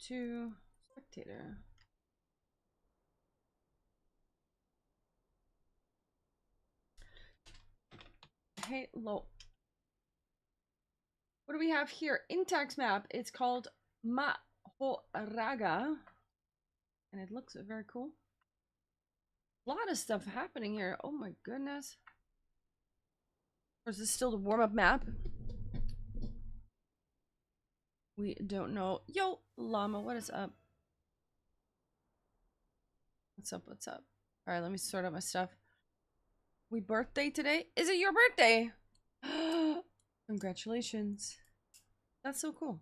to spectator. Hey, low. What do we have here? Intax map. It's called Mahoraga. And it looks very cool. A lot of stuff happening here. Oh my goodness. Or is this still the warm-up map? We don't know. Yo, llama, what is up? What's up? What's up? All right, let me sort out my stuff. We birthday today? Is it your birthday? Congratulations. That's so cool.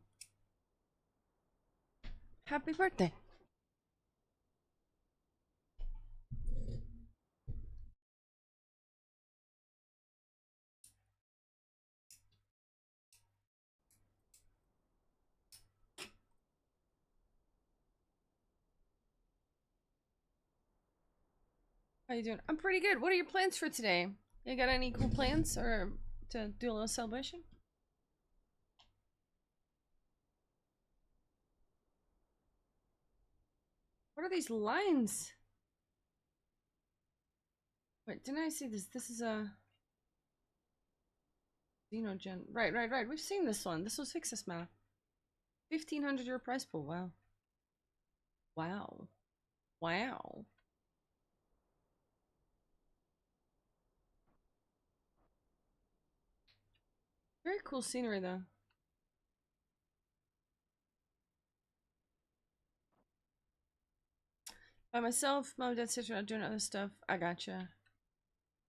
Happy birthday. How you doing? I'm pretty good. What are your plans for today? You got any cool plans or to do a little celebration? What are these lines? Wait, didn't I see this? This is a Xenogen. Right. We've seen this one. This was Fixus map. 1,500 euro price pool. Wow. Wow. Wow. Very cool scenery though. By myself, mom, dad, sister, I'm doing other stuff. I gotcha.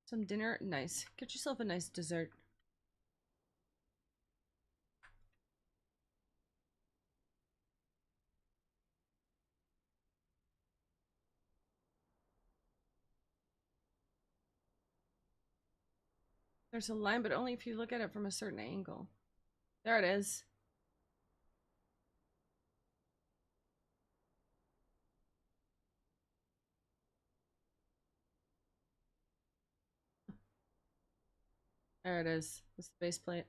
Some dinner, nice. Get yourself a nice dessert. There's a line, but only if you look at it from a certain angle. There it is. There it is. That's the base plate.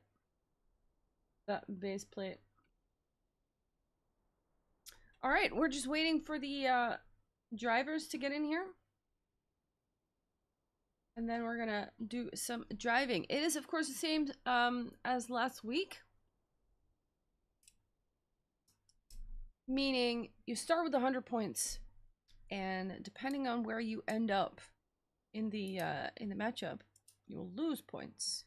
That base plate. All right, we're just waiting for the drivers to get in here. And then we're gonna do some driving. It is, of course, the same as last week. Meaning you start with 100 points. And depending on where you end up in the matchup, you will lose points.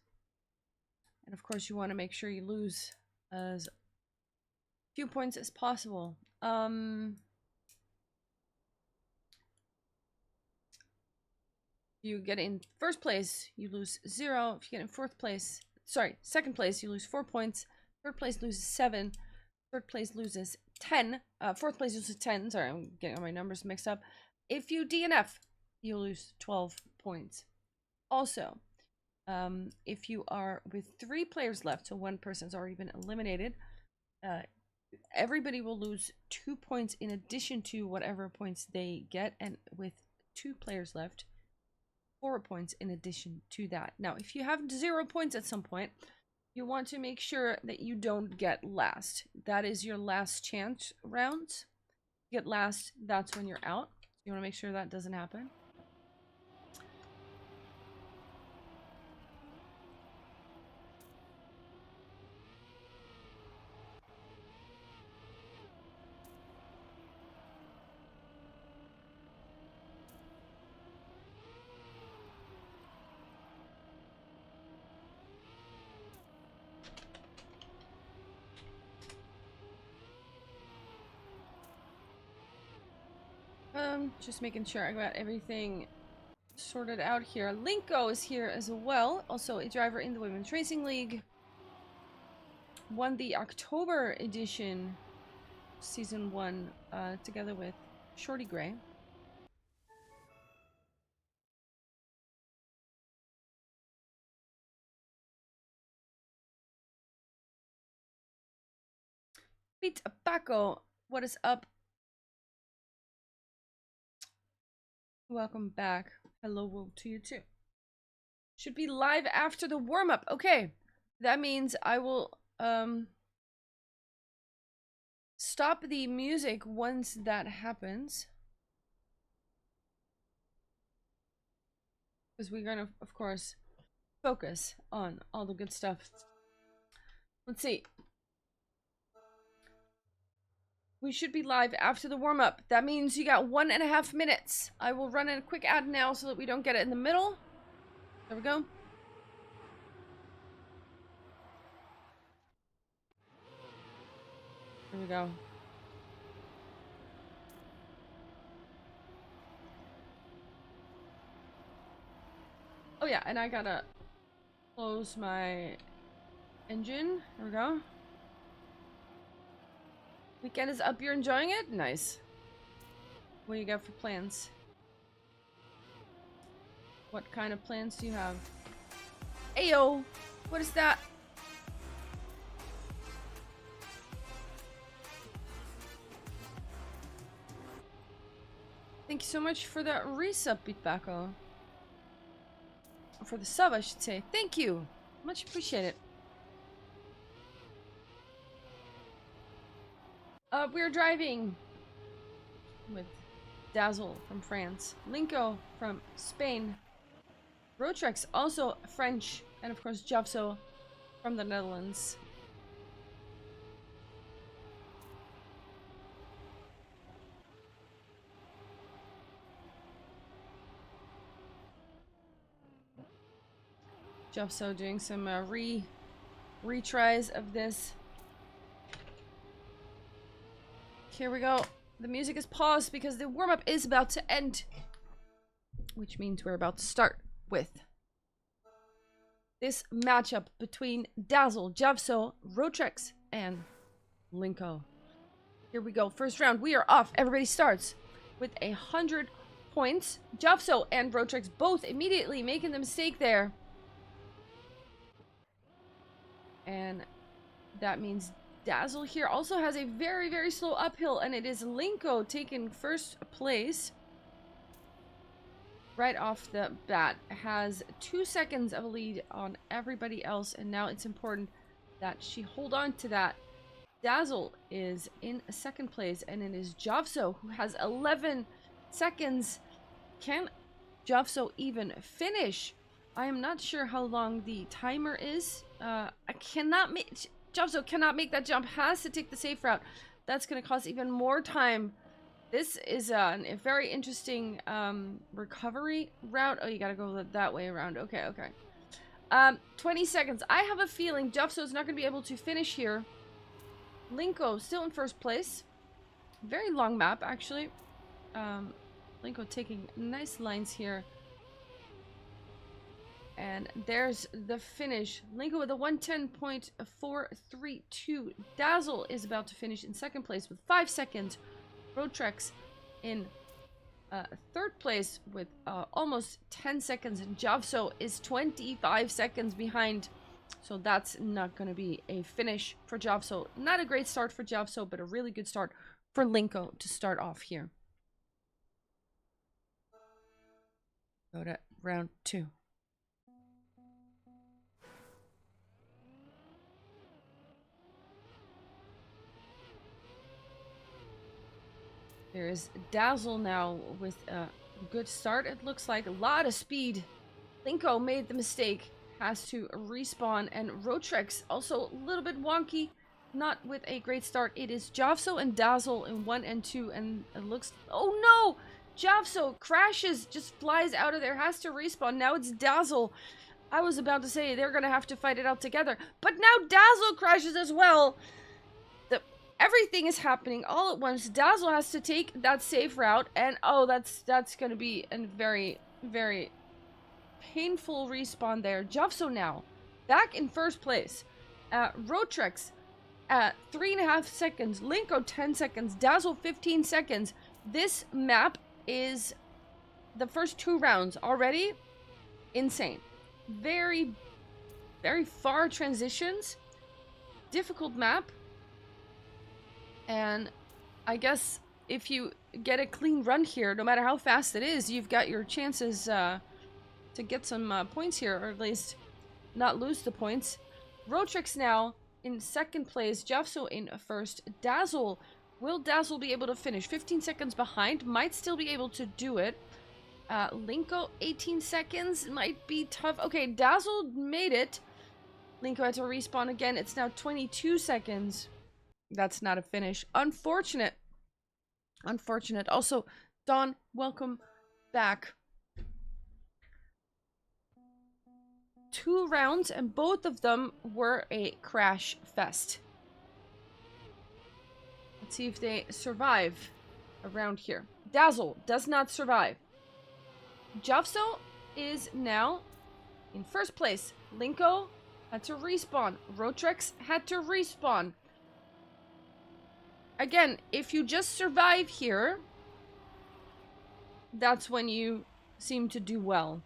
And of course, you want to make sure you lose as few points as possible. You get in first place, you lose 0. If you get in second place, you lose 4 points. Third place loses 7. Third place loses 10. Fourth place loses 10. Sorry, I'm getting all my numbers mixed up. If you DNF, you lose 12 points. Also, if you are with 3 players left, so one person's already been eliminated, everybody will lose 2 points in addition to whatever points they get, and with 2 players left, 4 points in addition to that. Now, if you have 0 points at some point, you want to make sure that you don't get last. That is your last chance round. You get last, that's when you're out. You want to make sure that doesn't happen. Just making sure I got everything sorted out here. lnko is here as well, also a driver in the Women's Racing League. Won the October edition, season 1, together with Shorty Gray. Pete Paco, what is up? Welcome back. Hello to you too. Should be live after the warm-up. Okay, that means I will stop the music once that happens. Because we're gonna, of course, focus on all the good stuff. Let's see. We should be live after the warm-up. That means you got 1.5 minutes. I will run in a quick ad now so that we don't get it in the middle. There we go. There we go. Oh yeah, and I gotta close my engine. There we go. Weekend is up. You're enjoying it? Nice. What do you got for plans? What kind of plans do you have? Ayo! What is that? Thank you so much for that resub, Beatbacko. For the sub, I should say. Thank you! Much appreciated. We're driving with DaZzle from France, lnko from Spain, Rotrex, also French, and of course Javzo from the Netherlands. Javzo doing some retries of this. Here we go. The music is paused because the warm-up is about to end, which means we're about to start with this matchup between DaZzle, Javzo, Rotrex, and lnko. Here we go. First round. We are off. Everybody starts with 100 points. Javzo and Rotrex both immediately making the mistake there. And that means DaZzle here also has a very, very slow uphill, and it is lnko taking first place right off the bat. Has 2 seconds of a lead on everybody else, and now it's important that she hold on to that. DaZzle is in second place, and it is Javzo who has 11 seconds. Can Javzo even finish? I am not sure how long the timer is. I cannot make... Javzo cannot make that jump. Has to take the safe route. That's going to cost even more time. This is a very interesting recovery route. Oh, you got to go that way around. Okay, okay. 20 seconds. I have a feeling Javzo is not going to be able to finish here. lnko still in first place. Very long map, actually. lnko taking nice lines here. And there's the finish. lnko with a 110.432. DaZzle is about to finish in second place with 5 seconds. Rotrex in third place with almost 10 seconds. And Javzo is 25 seconds behind. So that's not going to be a finish for Javzo. Not a great start for Javzo, but a really good start for lnko to start off here. Go to round 2. There is DaZzle now with a good start. It looks like a lot of speed. lnko made the mistake. Has to respawn. And Rotrex also a little bit wonky. Not with a great start. It is Javzo and DaZzle in 1 and 2. And it looks... Oh no! Javzo crashes. Just flies out of there. Has to respawn. Now it's DaZzle. I was about to say they're going to have to fight it out together. But now DaZzle crashes as well. Everything is happening all at once. DaZzle has to take that safe route, and oh, that's going to be a very, very painful respawn there. Javzo now back in first place. Rotrex at 3.5 seconds. lnko 10 seconds. DaZzle 15 seconds. This map is the first 2 rounds already insane. Very, very far transitions. Difficult map. And I guess if you get a clean run here, no matter how fast it is, you've got your chances to get some points here, or at least not lose the points. Rotrex now in second place, Javzo in first, DaZzle. Will DaZzle be able to finish? 15 seconds behind, might still be able to do it. lnko, 18 seconds, might be tough. Okay, DaZzle made it. lnko had to respawn again. It's now 22 seconds. That's not a finish. Unfortunate. Unfortunate. Also, Dawn, welcome back. 2 rounds, and both of them were a crash fest. Let's see if they survive around here. DaZzle does not survive. Javzo is now in first place. lnko had to respawn. Rotrex had to respawn. Again, if you just survive here, that's when you seem to do well.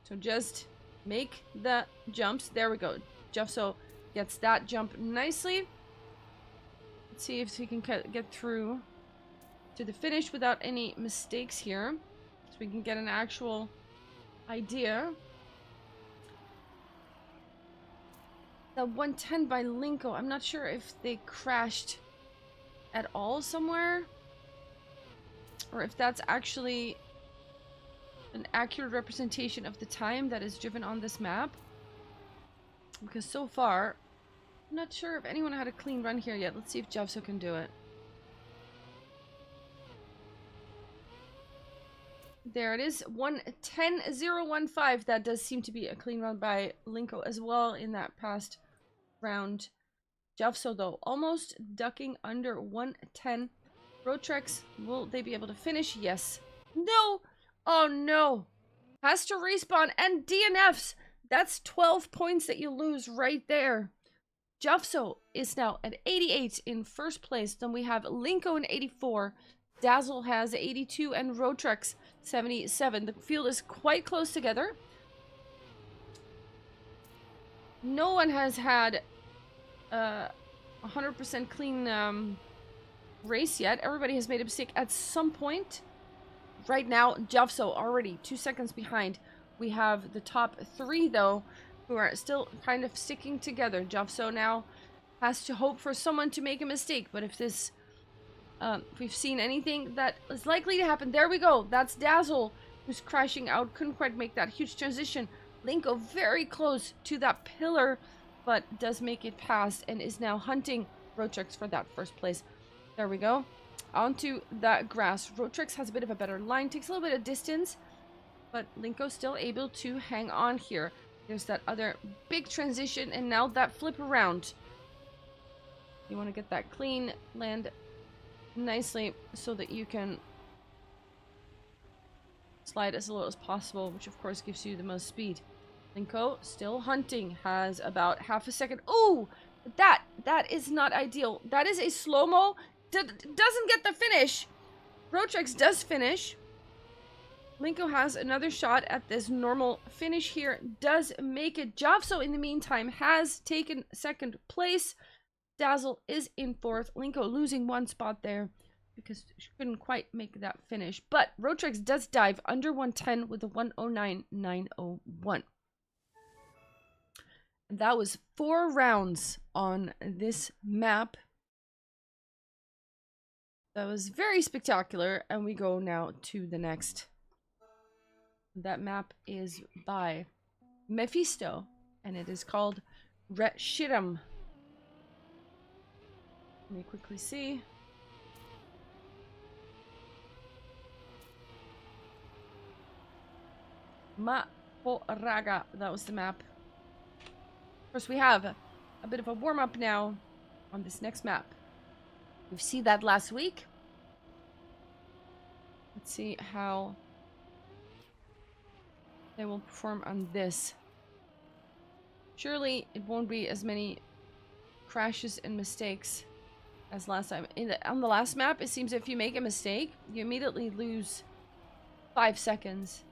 So just make the jumps. There we go. Javzo gets that jump nicely. Let's see if he can get through to the finish without any mistakes here. So we can get an actual idea. The 110 by lnko, I'm not sure if they crashed at all somewhere, or if that's actually an accurate representation of the time that is driven on this map. Because so far, I'm not sure if anyone had a clean run here yet. Let's see if Javzo can do it. There it is, 1:10.015. That does seem to be a clean run by lnko as well in that past round. Javzo, though, almost ducking under 1:10. Rotrex, will they be able to finish? Yes. No! Oh no! Has to respawn, and DNFs! That's 12 points that you lose right there. Javzo is now at 88 in first place. Then we have lnko in 84. DaZzle has 82 and Rotrex 77. The field is quite close together. No one has had 100% clean race yet. Everybody has made a mistake at some point. Right now, Javzo already 2 seconds behind. We have the top 3 though, who are still kind of sticking together. Javzo now has to hope for someone to make a mistake, but if this if we've seen anything that is likely to happen, there we go. That's DaZzle, who's crashing out. Couldn't quite make that huge transition. lnko very close to that pillar, but does make it past and is now hunting Rotrex for that first place. There we go. Onto that grass. Rotrex has a bit of a better line, takes a little bit of distance, but lnko still able to hang on here. There's that other big transition, and now that flip around. You want to get that clean, land nicely so that you can slide as low as possible, which of course gives you the most speed. lnko still hunting, has about half a second. Oh, that is not ideal. That is a slow-mo. Doesn't get the finish. Rotrex does finish. lnko has another shot at this normal finish here. Does make it. Javzo, in the meantime, has taken second place. DaZzle is in fourth. lnko losing 1 spot there because she couldn't quite make that finish. But Rotrex does dive under 110 with a 109.901. That was 4 rounds on this map. That was very spectacular, and we go now to the next. That map is by Mephisto, and it is called Reshiram. Let me quickly see. Mahoraga, that was the map. Of course, we have a bit of a warm-up now on this next map. We've seen that last week. Let's see how they will perform on this. Surely it won't be as many crashes and mistakes as last time. On the last map, it seems if you make a mistake, you immediately lose 5 seconds.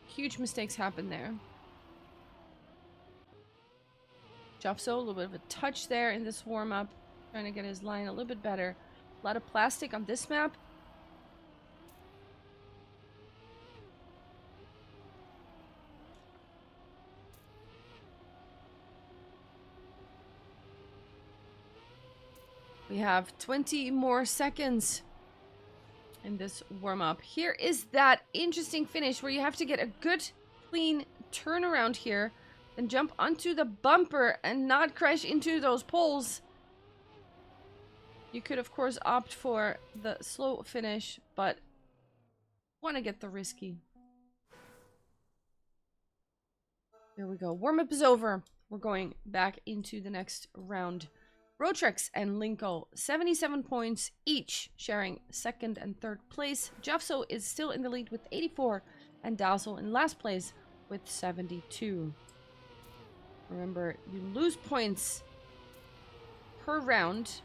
Huge mistakes happen there. Javzo, a little bit of a touch there in this warm-up. Trying to get his line a little bit better. A lot of plastic on this map. We have 20 more seconds in this warm-up. Here is that interesting finish where you have to get a good, clean turnaround here, and jump onto the bumper and not crash into those poles. You could, of course, opt for the slow finish, but want to get the risky. Here we go. Warm-up is over. We're going back into the next round. Rotrex and lnko, 77 points each, sharing second and third place. Javzo is still in the lead with 84, and DaZzle in last place with 72. Remember, you lose points per round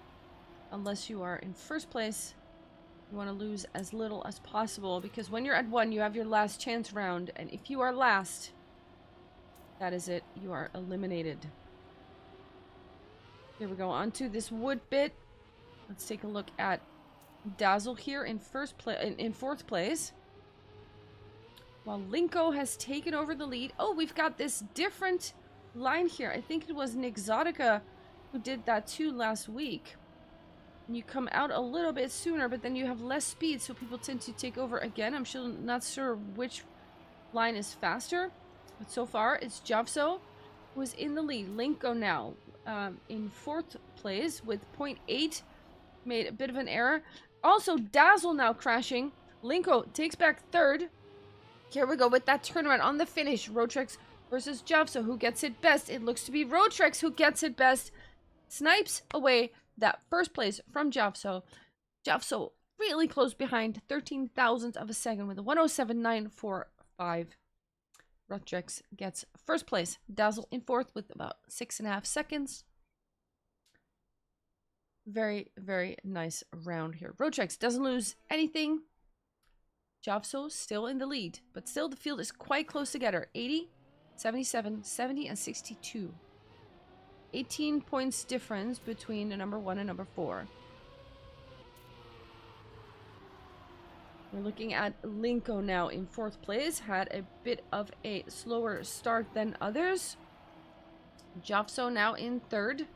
unless you are in first place. You want to lose as little as possible, because when you're at 1, you have your last chance round, and if you are last, that is it. You are eliminated. Here we go, on to this wood bit. Let's take a look at DaZzle here in fourth place, while lnko has taken over the lead. Oh, we've got this different line here. I think it was Nixotica who did that too last week. And you come out a little bit sooner, but then you have less speed, so people tend to take over again. I'm not sure which line is faster, but so far it's Javzo who is in the lead. lnko now in fourth place with 0.8, made a bit of an error. Also, DaZzle now crashing. lnko takes back third. Here we go with that turnaround on the finish. Rotrex versus Javzo. Who gets it best? It looks to be Rotrex who gets it best. Snipes away that first place from Javzo. Javzo really close behind, 13 thousandths of a second with a 107.945. Rotrex gets first place. DaZzle in fourth with about 6.5 seconds. Very, very nice round here. Rotrex doesn't lose anything. Javzo still in the lead, but still the field is quite close together. 80, 77, 70, and 62. 18 points difference between the number 1 and number 4. We're looking at lnko now in fourth place. Had a bit of a slower start than others. Javzo now in third.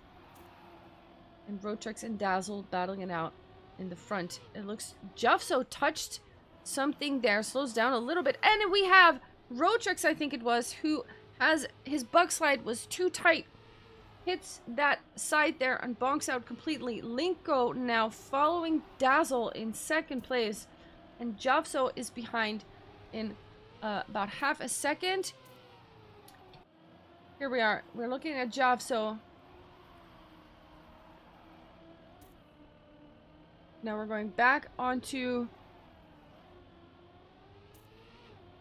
And Rotrex and DaZzle battling it out in the front. It looks Javzo touched something there. Slows down a little bit. And we have Rotrex, I think it was, who has his bug slide was too tight. Hits that side there and bonks out completely. lnko now following DaZzle in second place. And Javzo is behind in about half a second. Here we are. We're looking at Javzo. Now we're going back onto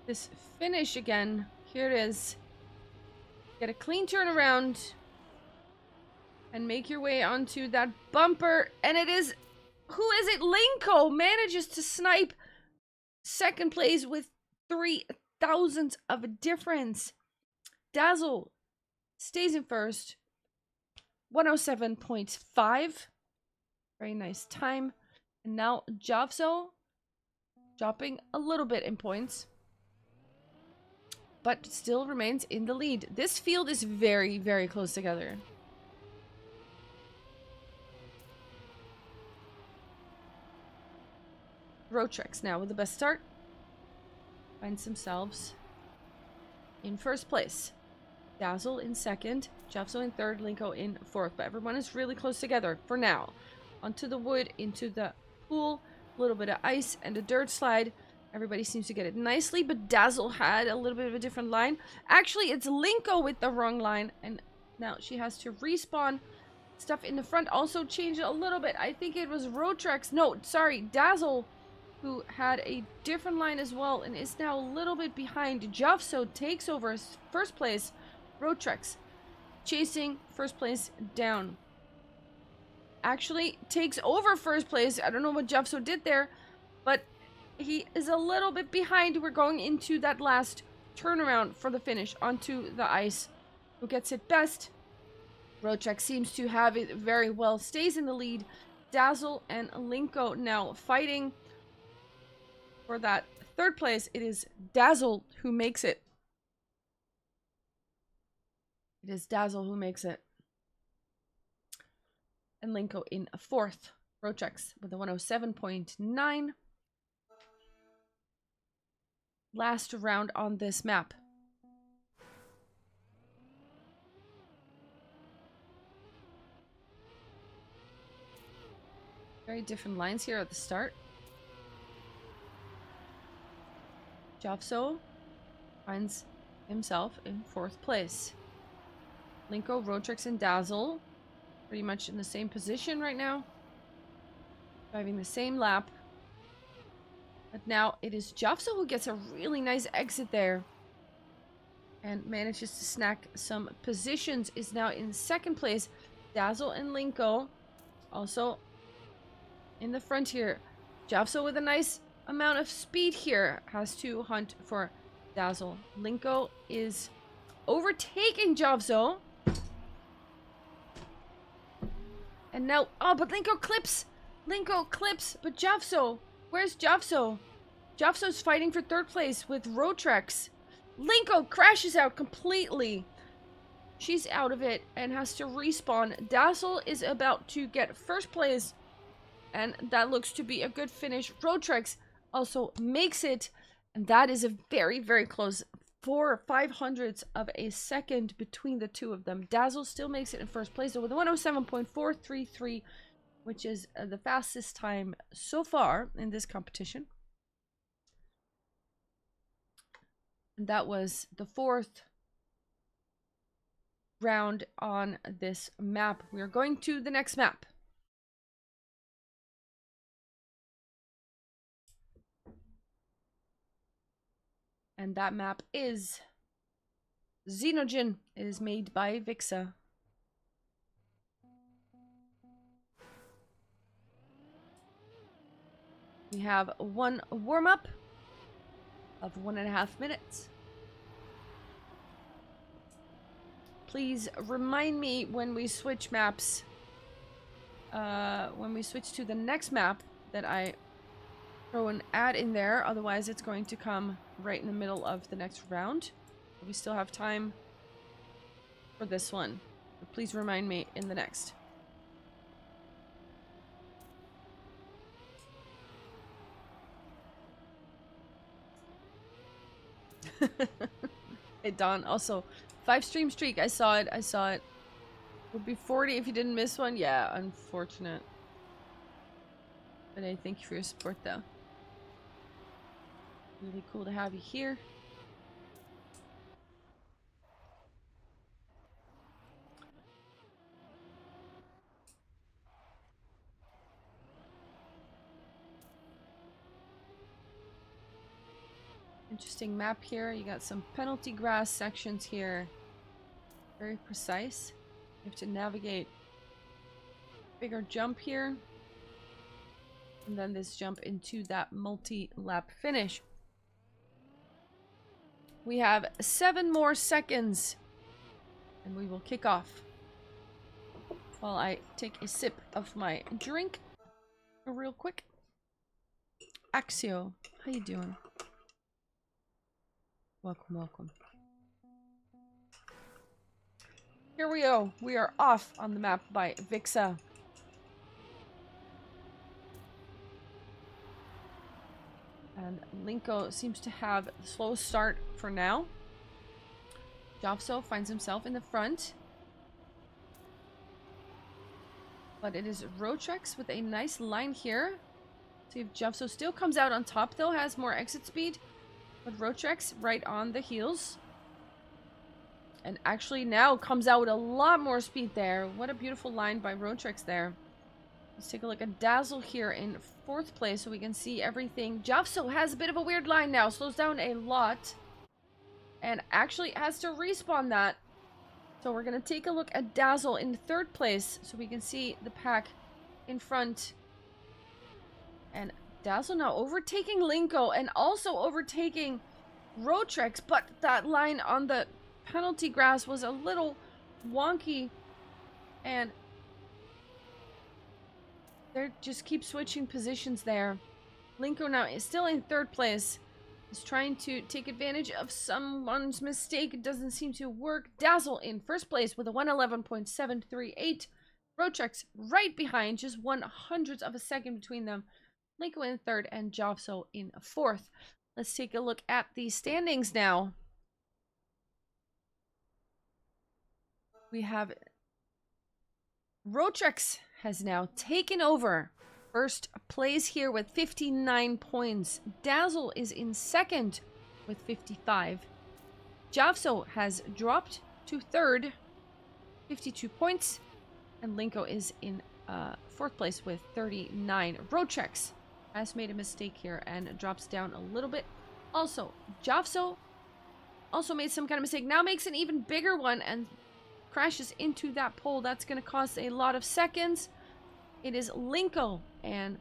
this finish again. Here it is. Get a clean turnaround. And make your way onto that bumper. And it is... Who is it? lnko manages to snipe second place with 3 thousandths of a difference. DaZzle stays in first. 107.5. Very nice time. And now Javzo dropping a little bit in points, but still remains in the lead. This field is very, very close together. Rotrex now with the best start finds themselves in first place. DaZzle in second, Javzo in third, lnko in fourth. But everyone is really close together for now. Onto the wood, into the pool, a little bit of ice and a dirt slide. Everybody seems to get it nicely, but DaZzle had a little bit of a different line. Actually, it's lnko with the wrong line, and now she has to respawn. Stuff in the front also changed a little bit. I think it was Rotrex. No, sorry, DaZzle, who had a different line as well and is now a little bit behind. Javzo takes over first place. Rotrex chasing first place down. Actually takes over first place. I don't know what Javzo did there, but he is a little bit behind. We're going into that last turnaround for the finish onto the ice. Who gets it best? Rotrex seems to have it very well. Stays in the lead. DaZzle and lnko now fighting for that third place. It is DaZzle who makes it. It is DaZzle who makes it. and lnko in 4th. Rotrex with a 107.9. Last round on this map. Very different lines here at the start. Javzo finds himself in 4th place. lnko, Rotrex, and DaZzle pretty much in the same position right now. Driving the same lap. But now it is Javzo who gets a really nice exit there. And manages to snack some positions. Is now in 2nd place. DaZzle and lnko also in the front here. Javzo with a nice amount of speed here has to hunt for DaZzle. lnko is overtaking Javzo. And now, oh, but lnko clips. lnko clips, but Javzo. Where's Javzo? Javzo's fighting for 3rd place with Rotrex. lnko crashes out completely. She's out of it and has to respawn. DaZzle is about to get 1st place. And that looks to be a good finish. Rotrex also makes it. And that is a very, very close 4/500ths of a second between the two of them. DaZzle still makes it in 1st place with a 107.433, which is the fastest time so far in this competition. And that was the 4th round on this map. We are going to the next map. And that map is Xenogen. It is made by Vixa. We have one warm-up of 1.5 minutes. Please remind me when we switch maps, when we switch to the next map, that I throw an ad in there. Otherwise, it's going to come right in the middle of the next round. We still have time for this one. But please remind me in the next. Hey Don, also 5-stream streak. I saw it. Would be 40 if you didn't miss one. Yeah, unfortunate. But I thank you for your support though. Really cool to have you here. Interesting map here. You got some penalty grass sections here. Very precise. You have to navigate bigger jump here. And then this jump into that multi-lap finish. We have 7 more seconds. And we will kick off. While I take a sip of my drink. Real quick. Axio, how you doing? Welcome, welcome. Here we go. We are off on the map by Vixa. And lnko seems to have a slow start for now. Javzo finds himself in the front. But it is Rotrex with a nice line here. See if Javzo still comes out on top though, has more exit speed. But Rotrex right on the heels. And actually now comes out with a lot more speed there. What a beautiful line by Rotrex there. Let's take a look at DaZzle here in 4th place so we can see everything. Javzo has a bit of a weird line now. Slows down a lot. And actually has to respawn that. So we're going to take a look at DaZzle in 3rd place so we can see the pack in front. And DaZzle now overtaking lnko and also overtaking Rotrex. But that line on the penalty grass was a little wonky. And they just keep switching positions there. lnko now is still in 3rd place. Is trying to take advantage of someone's mistake. It doesn't seem to work. DaZzle in 1st place with a 111.738. Rotrex right behind, just 1/100th of a second between them. lnko in third and Javzo in fourth. Let's take a look at the standings now. We have Rotrex has now taken over first place here with 59 points. DaZzle is in second with 55. Javzo has dropped to third, 52 points. And lnko is in fourth place with 39. Rotrex has made a mistake here and drops down a little bit. Also, Javzo also made some kind of mistake. Now makes an even bigger one and crashes into that pole. That's going to cost a lot of seconds. It is lnko and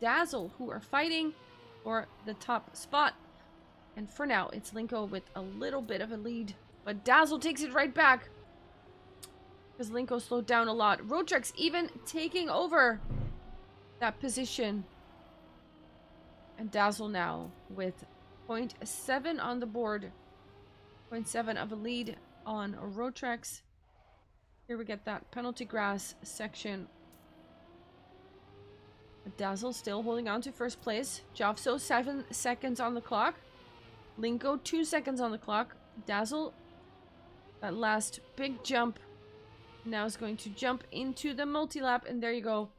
DaZzle who are fighting for the top spot. And for now, it's lnko with a little bit of a lead. But DaZzle takes it right back, because lnko slowed down a lot. Rotrex even taking over that position. And DaZzle now with 0.7 on the board. 0.7 of a lead on Rotrex. Here we get that penalty grass section. DaZzle still holding on to first place. Javzo 7 seconds on the clock. lnko 2 seconds on the clock. DaZzle, that last big jump, now is going to jump into the multi-lap, and there you go.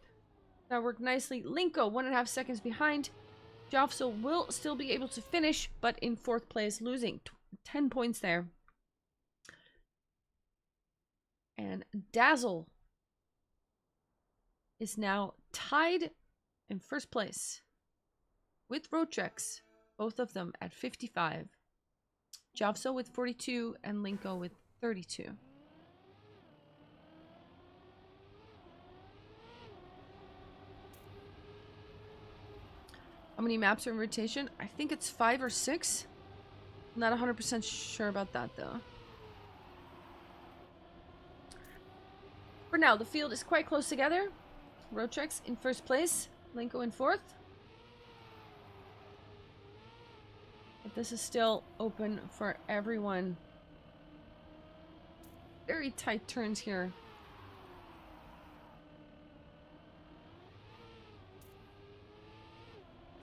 That worked nicely. lnko 1.5 seconds behind. Javzo will still be able to finish, but in fourth place, losing 10 points there. And DaZzle is now tied in first place with Rotrex, both of them at 55. Javzo with 42 and lnko with 32. How many maps are in rotation? I think it's 5 or 6. I'm not 100% sure about that though. For now, the field is quite close together. Rotrex in first place, lnko in fourth. But this is still open for everyone. Very tight turns here.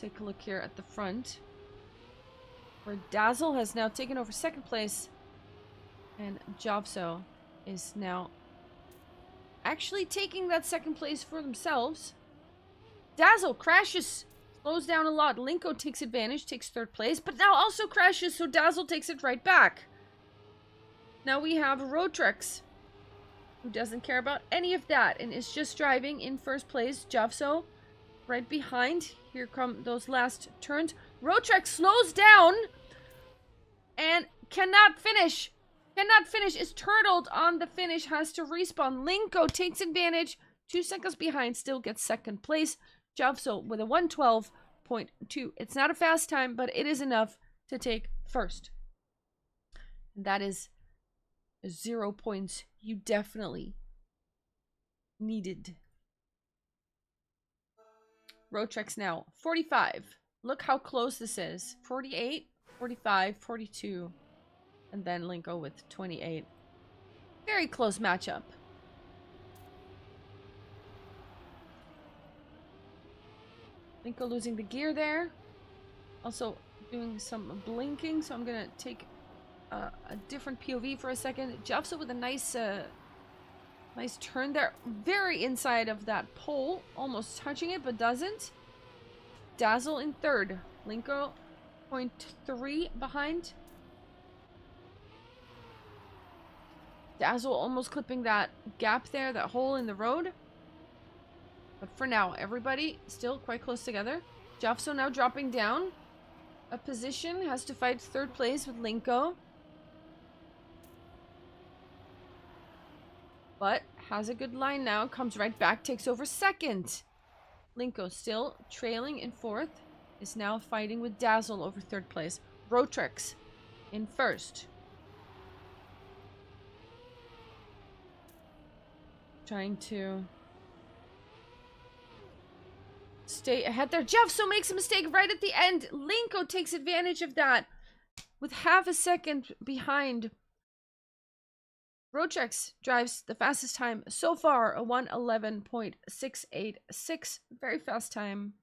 Take a look here at the front, where DaZzle has now taken over second place, and Javzo is now actually taking that second place for themselves. DaZzle crashes, slows down a lot. lnko takes advantage, takes third place, but now also crashes, so DaZzle takes it right back. Now we have Rotrex, who doesn't care about any of that and is just driving in first place. Javzo right behind. Here come those last turns. Rotrex slows down and cannot finish. Cannot finish. Is turtled on the finish. Has to respawn. lnko takes advantage. 2 seconds behind. Still gets second place. Javzo with a 1:12.2. It's not a fast time, but it is enough to take first. That is 0 points you definitely needed. Rotrex now 45. Look how close this is. 48, 45, 42, and then lnko with 28. Very close matchup. lnko losing the gear there. Also doing some blinking, so I'm gonna take a different POV for a second. Javzo with a nice nice turn there. Very inside of that pole. Almost touching it, but doesn't. DaZzle in third. lnko 0.3 behind. DaZzle almost clipping that gap there, that hole in the road. But for now, everybody still quite close together. Javzo now dropping down a position. Has to fight third place with lnko. But has a good line now. Comes right back. Takes over second. lnko still trailing in fourth. Is now fighting with DaZzle over third place. Rotrex in first. Trying to stay ahead there. Javzo makes a mistake right at the end. lnko takes advantage of that with half a second behind Rotrex drives the fastest time so far, a 1:11.686. Very fast time.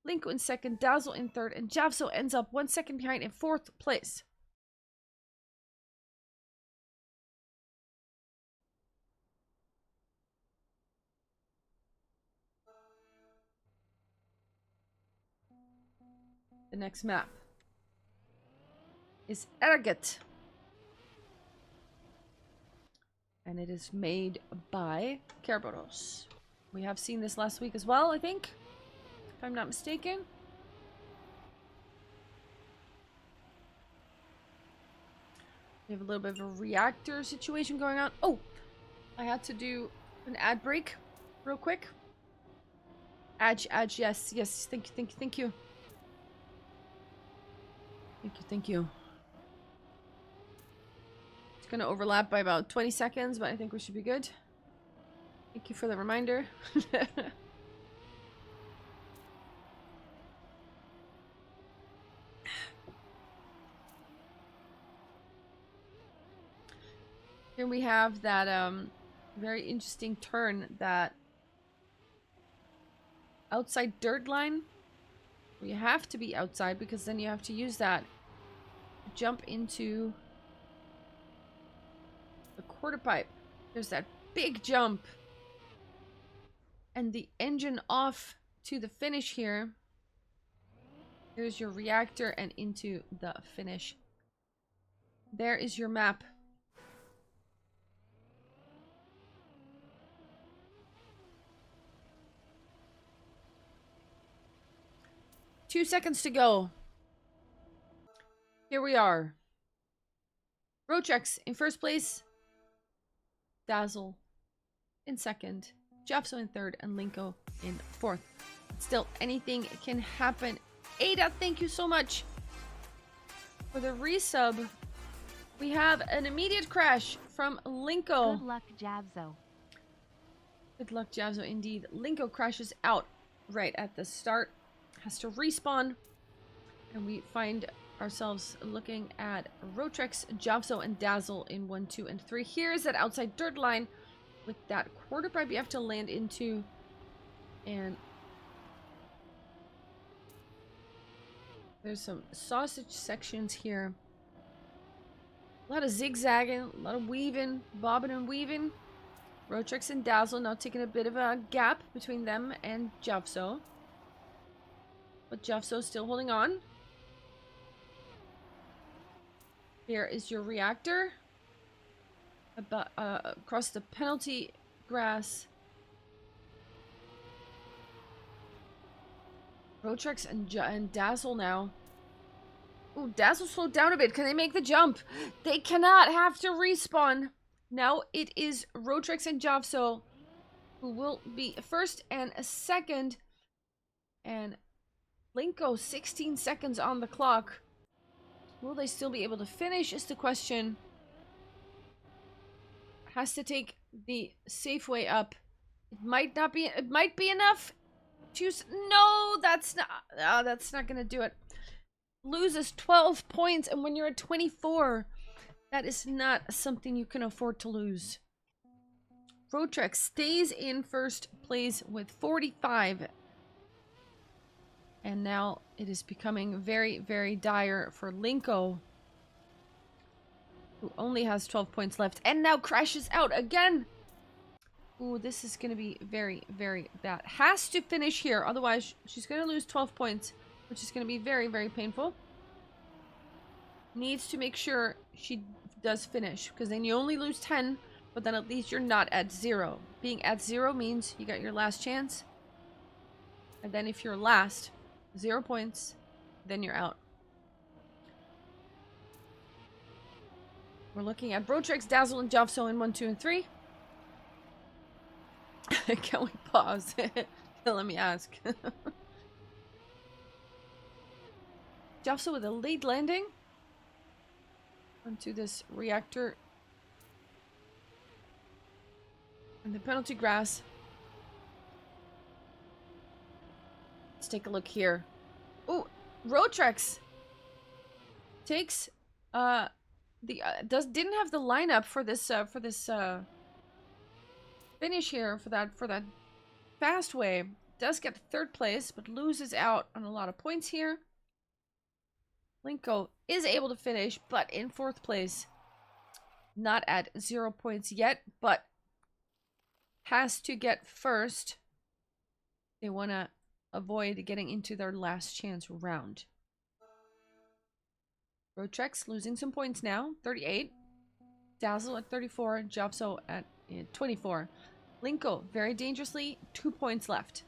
lnko in second, DaZzle in third, and Javzo ends up 1 second behind in fourth place. The next map is Erget. And it is made by Kerberos. We have seen this last week as well, I think, if I'm not mistaken. We have a little bit of a reactor situation going on. Oh, I had to do an ad break real quick. Ad, yes, thank you. Thank you. It's gonna overlap by about 20 seconds, but I think we should be good. Thank you for the reminder. Here we have that very interesting turn, that outside dirt line. You have to be outside because then you have to use that to jump into the quarter pipe. There's that big jump. And the engine off to the finish here. There's your reactor and into the finish. There is your map. Two seconds to go. Here we are. Rotrex in first place. DaZzle in second. Javzo in third. And lnko in fourth. Still, anything can happen. Ada, thank you so much for the resub. We have an immediate crash from lnko. Good luck, Javzo. Good luck, Javzo, indeed. lnko crashes out right at the start. Has to respawn. And we find ourselves looking at Rotrex, Javzo, and DaZzle in 1, 2, and 3. Here's that outside dirt line with that quarter pipe you have to land into. And there's some sausage sections here. A lot of zigzagging, a lot of weaving, bobbing and weaving. Rotrex and DaZzle now taking a bit of a gap between them and Javzo. But Javzo's still holding on. Here is your reactor. Across the penalty grass. Rotrex and DaZzle now. Ooh, DaZzle slowed down a bit. Can they make the jump? They cannot. Have to respawn. Now it is Rotrex and Javzo who will be first and second. And lnko 16 seconds on the clock. Will they still be able to finish is the question. Has to take the safe way up. It might not be. It might be enough. Choose. No, that's not. Oh, that's not gonna do it. Loses 12 points, and when you're at 24, that is not something you can afford to lose. Rotrex stays in first place with 45. And now it is becoming very, very dire for lnko, who only has 12 points left and now crashes out again. Ooh, this is going to be very, very bad. Has to finish here, otherwise she's going to lose 12 points, which is going to be very, very painful. Needs to make sure she does finish, because then you only lose 10, but then at least you're not at 0. Being at 0 means you got your last chance. And then if you're last, 0 points, then you're out. We're looking at Rotrex, DaZzle, and Javzo in 1, 2, and 3. Can we pause? Let me ask. Javzo with a late landing onto this reactor. And the penalty grass. Let's take a look here. Ooh, Rotrex takes didn't have the lineup for this finish here for that fast way. Does get third place, but loses out on a lot of points here. lnko is able to finish, but in fourth place. Not at 0 points yet, but has to get first. They want to avoid getting into their last chance round. Rotrex losing some points now, 38. DaZzle at 34, Javzo at 24. lnko very dangerously, 2 points left.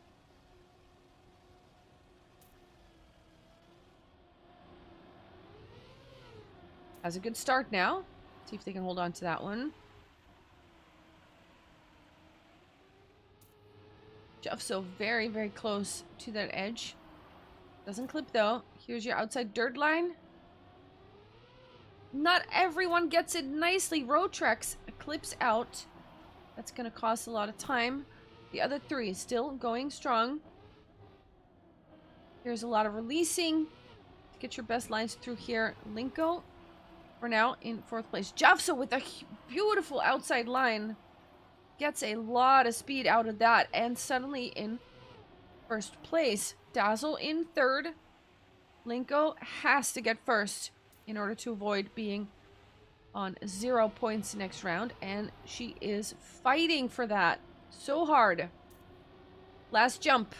Has a good start now. See if they can hold on to that one. Javzo very, very close to that edge. Doesn't clip though. Here's your outside dirt line. Not everyone gets it nicely. Rotrex clips out. That's going to cost a lot of time. The other three is still going strong. Here's a lot of releasing. Get your best lines through here. lnko, for now, in fourth place. Javzo with a beautiful outside line. Gets a lot of speed out of that. And suddenly in first place. DaZzle in third. lnko has to get first in order to avoid being on 0 points next round. And she is fighting for that so hard. Last jump.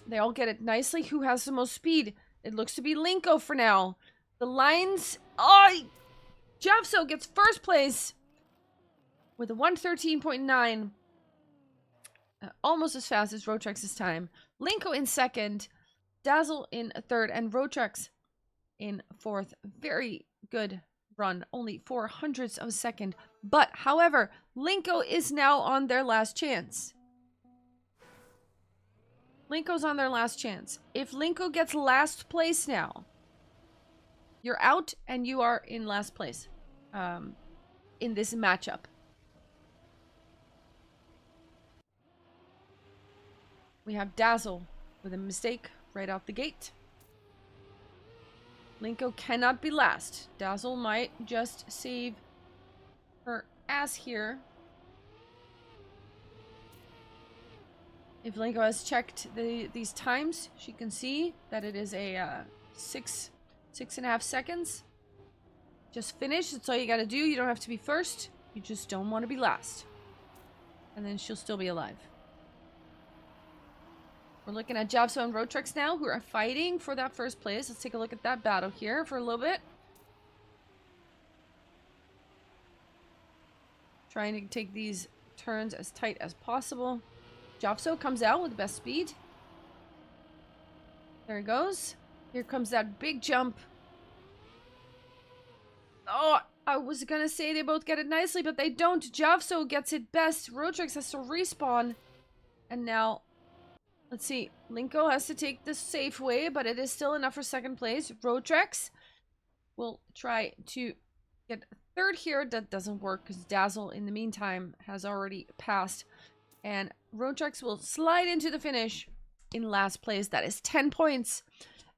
They all get it nicely. Who has the most speed? It looks to be lnko for now. The lines... Oh! Javzo gets first place with a 113.9. Almost as fast as Rotrex's time. lnko in second. DaZzle in third. And Rotrex in fourth. Very good run. Only 0.04 of a second. But, however, lnko is now on their last chance. lnko's on their last chance. If lnko gets last place now, you're out and you are in last place in this matchup. We have DaZzle with a mistake right out the gate. lnko cannot be last. DaZzle might just save her ass here. If lnko has checked these times, she can see that it is a 6.5 seconds. Just finish. That's all you gotta do. You don't have to be first. You just don't want to be last. And then she'll still be alive. We're looking at Javzo and Rotrex now, who are fighting for that first place. Let's take a look at that battle here for a little bit. Trying to take these turns as tight as possible. Javzo comes out with the best speed. There he goes. Here comes that big jump. Oh, I was gonna say they both get it nicely, but they don't. Javzo gets it best. Rotrex has to respawn. And now, let's see. lnko has to take the safe way, but it is still enough for second place. Rotrex will try to get third here. That doesn't work because DaZzle, in the meantime, has already passed. And Rotrex will slide into the finish in last place. That is 10 points.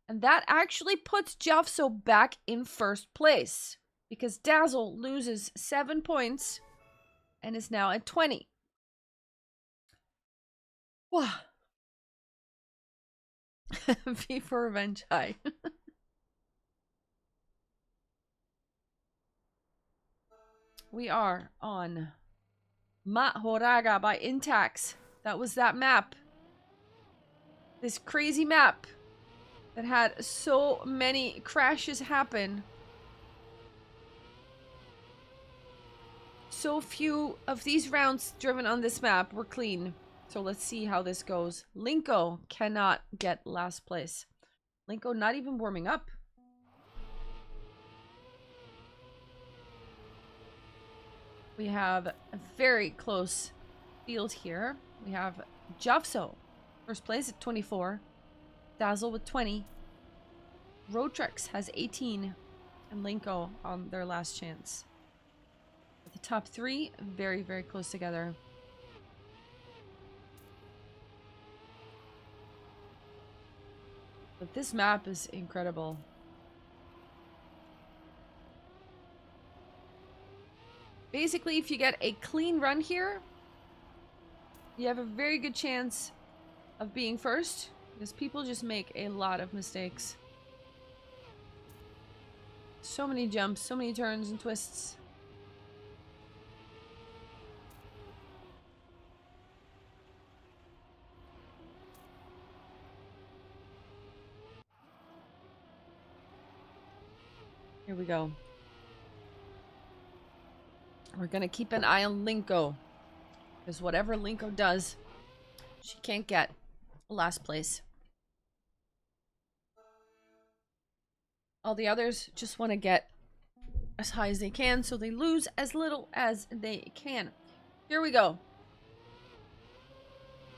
And that actually puts Javzo back in first place. Because DaZzle loses 7 points and is now at 20. Wow. V for Revenge High. We are on Mahoraga by Intax. That was that map. This crazy map that had so many crashes happen. So few of these rounds driven on this map were clean. So let's see how this goes. lnko cannot get last place. lnko not even warming up. We have a very close field here. We have Javzo, first place at 24. DaZzle with 20. Rotrex has 18. And lnko on their last chance. The top three, very, very close together. But this map is incredible. Basically, if you get a clean run here, you have a very good chance of being first, because people just make a lot of mistakes. So many jumps, so many turns and twists. Here we go. We're gonna keep an eye on lnko, because whatever lnko does, she can't get last place. All the others just want to get as high as they can, so they lose as little as they can. Here we go.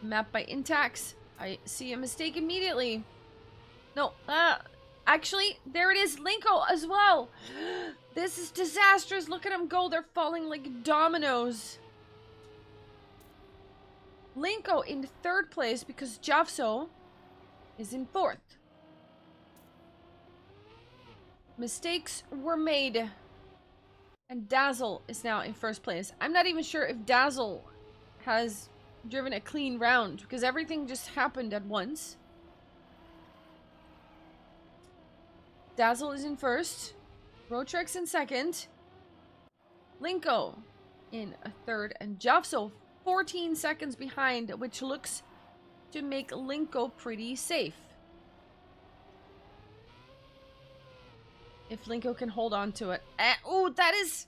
Map by Intax. I see a mistake immediately. No, actually, there it is, lnko as well. This is disastrous. Look at them go. They're falling like dominoes. lnko in 3rd place because Javzo is in 4th. Mistakes were made. And DaZzle is now in 1st place. I'm not even sure if DaZzle has driven a clean round, because everything just happened at once. DaZzle is in 1st. Rotrex in 2nd. lnko in 3rd. And Javzo 14 seconds behind, which looks to make lnko pretty safe. If lnko can hold on to it. Oh, that is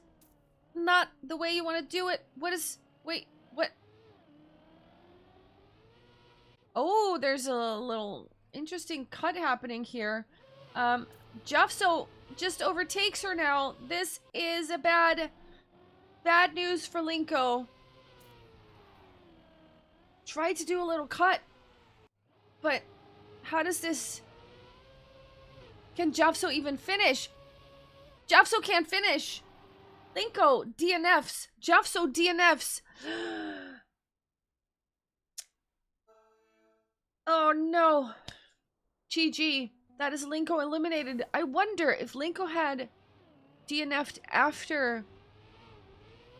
not the way you want to do it. What is... Wait, what? Oh, there's a little interesting cut happening here. Javzo just overtakes her now. This is a bad news for lnko. Tried to do a little cut. But how does this... Can Javzo even finish? Javzo can't finish. lnko DNFs. Javzo DNFs. Oh no. GG. That is lnko eliminated. I wonder if lnko had DNF'd after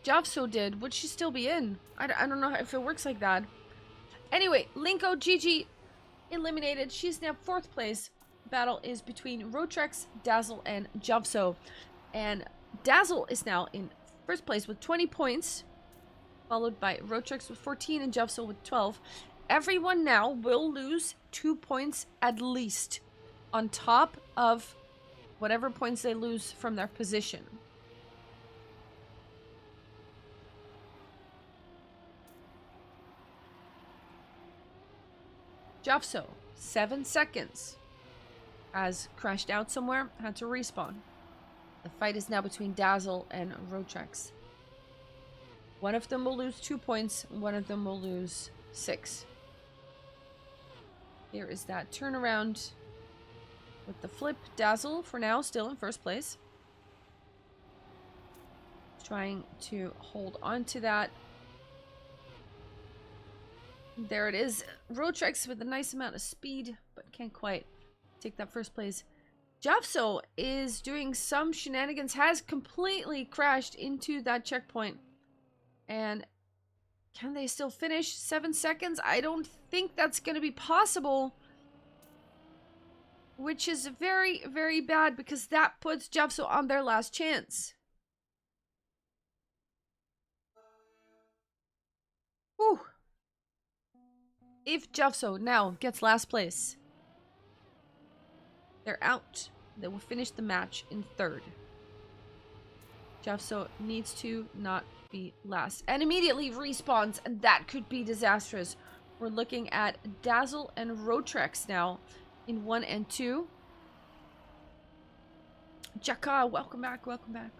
Javzo did, would she still be in? I don't know if it works like that. Anyway, lnko GG eliminated. She's now 4th place. Battle is between Rotrex, DaZzle, and Javzo. And DaZzle is now in 1st place with 20 points, followed by Rotrex with 14 and Javzo with 12. Everyone now will lose 2 points at least, on top of whatever points they lose from their position. Javzo, 7 seconds. Has crashed out somewhere, had to respawn. The fight is now between DaZzle and Rotrex. One of them will lose 2 points, one of them will lose 6. Here is that turnaround with the flip. DaZzle, for now, still in 1st place. Trying to hold on to that. There it is. Rotrex with a nice amount of speed, but can't quite take that 1st place. Javzo is doing some shenanigans, has completely crashed into that checkpoint. And can they still finish? 7 seconds? I don't think that's going to be possible. Which is very, very bad, because that puts Javzo on their last chance. Whew. If Javzo now gets last place, they're out. They will finish the match in 3rd. Javzo needs to not be last. And immediately respawns, and that could be disastrous. We're looking at DaZzle and Rotrex now in 1 and 2. Jaka, welcome back, welcome back.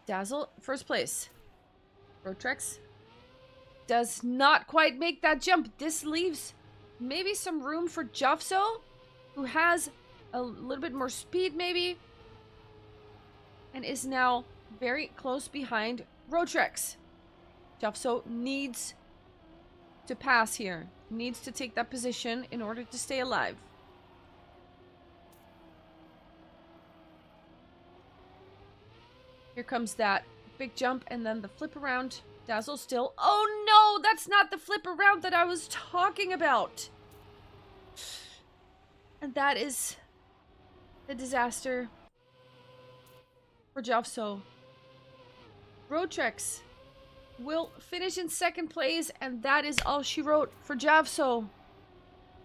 DaZzle, 1st place. Rotrex does not quite make that jump. This leaves maybe some room for Javzo, who has a little bit more speed maybe, and is now very close behind Rotrex. Javzo needs to pass here, needs to take that position in order to stay alive. Here comes that big jump and then the flip around. DaZzle still. Oh no, that's not the flip around that I was talking about. And that is the disaster for Javzo. Rotrex will finish in second place, and that is all she wrote for Javzo,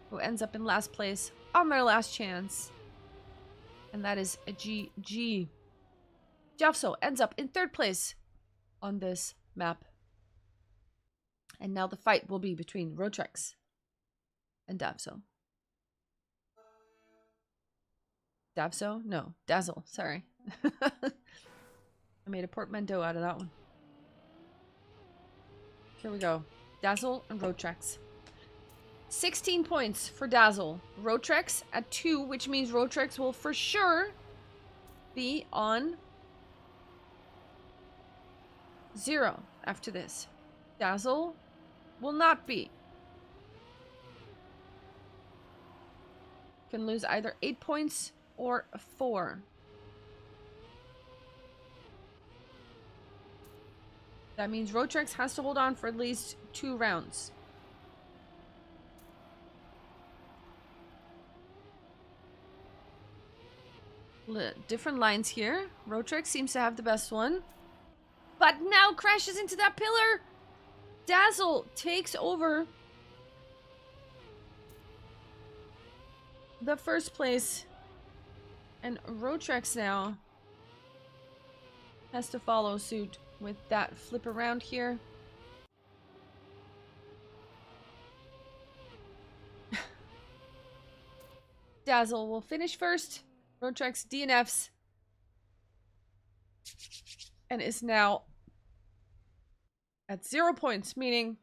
who ends up in last place on their last chance. And that is a GG. Javzo ends up in third place on this map. And now the fight will be between Rotrex and DaZzle. DaZzle? No, DaZzle. Sorry. I made a portmanteau out of that one. Here we go. DaZzle and Rotrex. 16 points for DaZzle. Rotrex at 2, which means Rotrex will for sure be on 0 after this. DaZzle will not be. Can lose either 8 points or 4. That means Rotrex has to hold on for at least 2 rounds. Different lines here. Rotrex seems to have the best one. But now crashes into that pillar. DaZzle takes over the first place. And Rotrex now has to follow suit with that flip around here. DaZzle will finish first. Rotrex DNFs. And is now at 0 points, meaning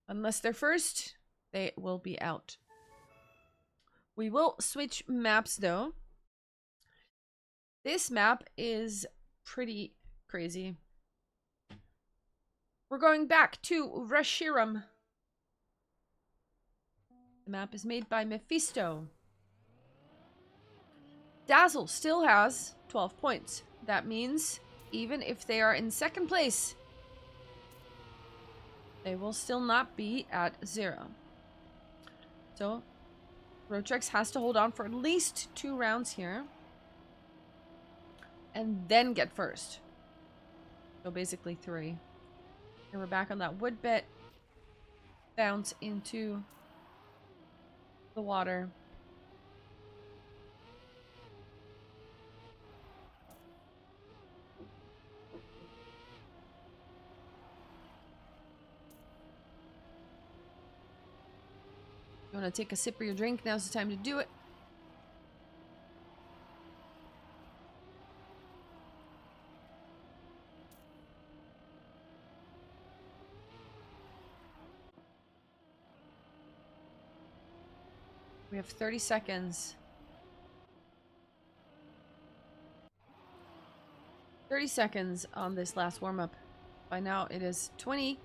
unless they're first, they will be out. We will switch maps though. This map is pretty crazy. We're going back to Reshiram. The map is made by Mephisto. DaZzle still has 12 points. That means even if they are in second place, they will still not be at 0. So Rotrex has to hold on for at least 2 rounds here. And then get first. So basically 3. Here we're back on that wood bit. Bounce into the water. You want to take a sip of your drink? Now's the time to do it. We have 30 seconds. 30 seconds on this last warm-up. By now it is 20.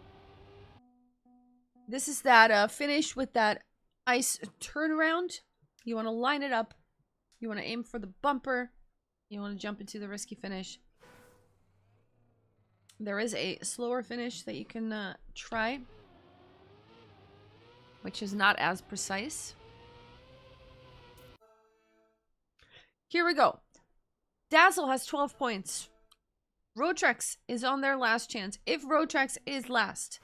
This is that finish with that ice turnaround. You want to line it up. You want to aim for the bumper. You want to jump into the risky finish. There is a slower finish that you can try, which is not as precise. Here we go. DaZzle has 12 points. Rotrex is on their last chance. If Rotrex is last,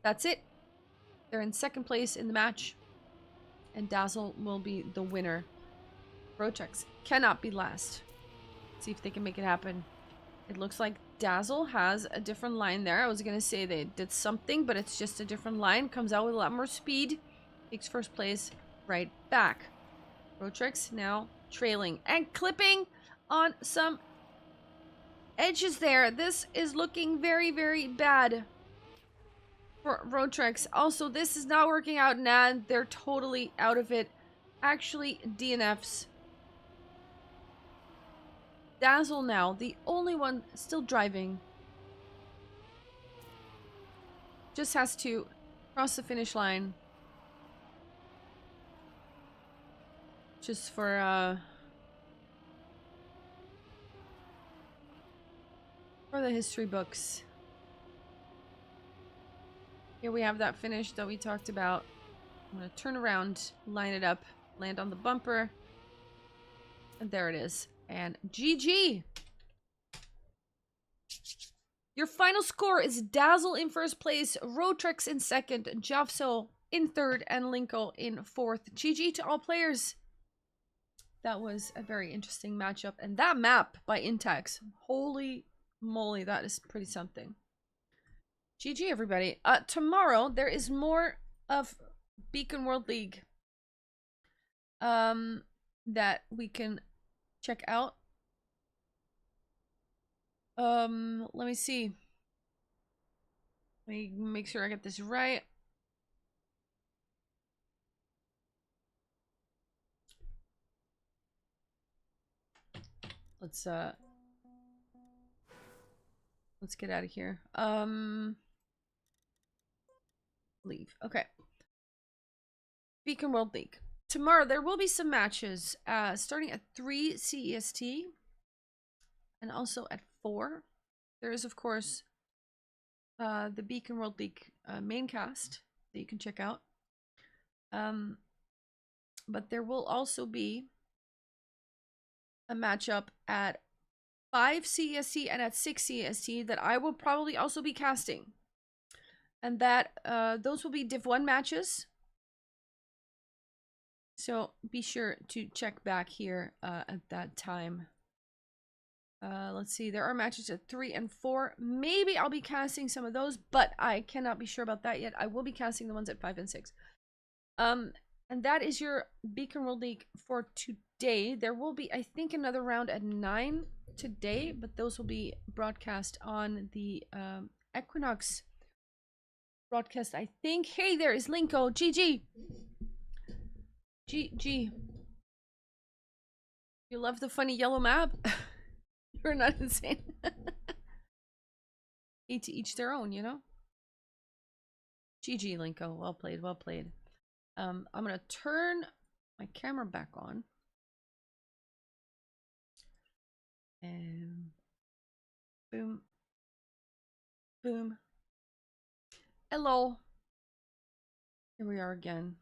that's it. They're in second place in the match. And DaZzle will be the winner. Rotrex cannot be last. See if they can make it happen. It looks like DaZzle has a different line there. I was going to say they did something, but it's just a different line. Comes out with a lot more speed. Takes first place right back. Rotrex now trailing and clipping on some edges there. This is looking very, very bad for Rotrex. Also, this is not working out. Nah, they're totally out of it. Actually, DNFs. DaZzle now, the only one still driving. Just has to cross the finish line. Just for For the history books. Here we have that finish that we talked about. I'm gonna turn around, line it up, land on the bumper. And there it is. And GG! Your final score is DaZzle in first place, Rotrex in second, Javzo in third, and lnko in fourth. GG to all players. That was a very interesting matchup. And that map by Intax, holy moly, that is pretty something. GG, everybody. Tomorrow, there is more of Beacon World League that we can check out. Let me see. Let me make sure I get this right. Let's get out of here. Leave. Okay. Beacon World League. Tomorrow there will be some matches starting at 3 CEST and also at 4. There is, of course, the Beacon World League main cast that you can check out. But there will also be a matchup at 5 CEST and at 6 CEST that I will probably also be casting. And that those will be Div 1 matches. So be sure to check back here at that time. Let's see, there are matches at 3 and 4. Maybe I'll be casting some of those, but I cannot be sure about that yet. I will be casting the ones at 5 and 6. And that is your Beacon World League for today. There will be, I think, another round at 9 today, but those will be broadcast on the Equinox broadcast, I think. Hey, there is lnko. GG. GG. You love the funny yellow map? You're not insane. To each their own, you know? GG, lnko. Well played, well played. I'm gonna turn my camera back on. And boom. Boom. Hello. Here we are again.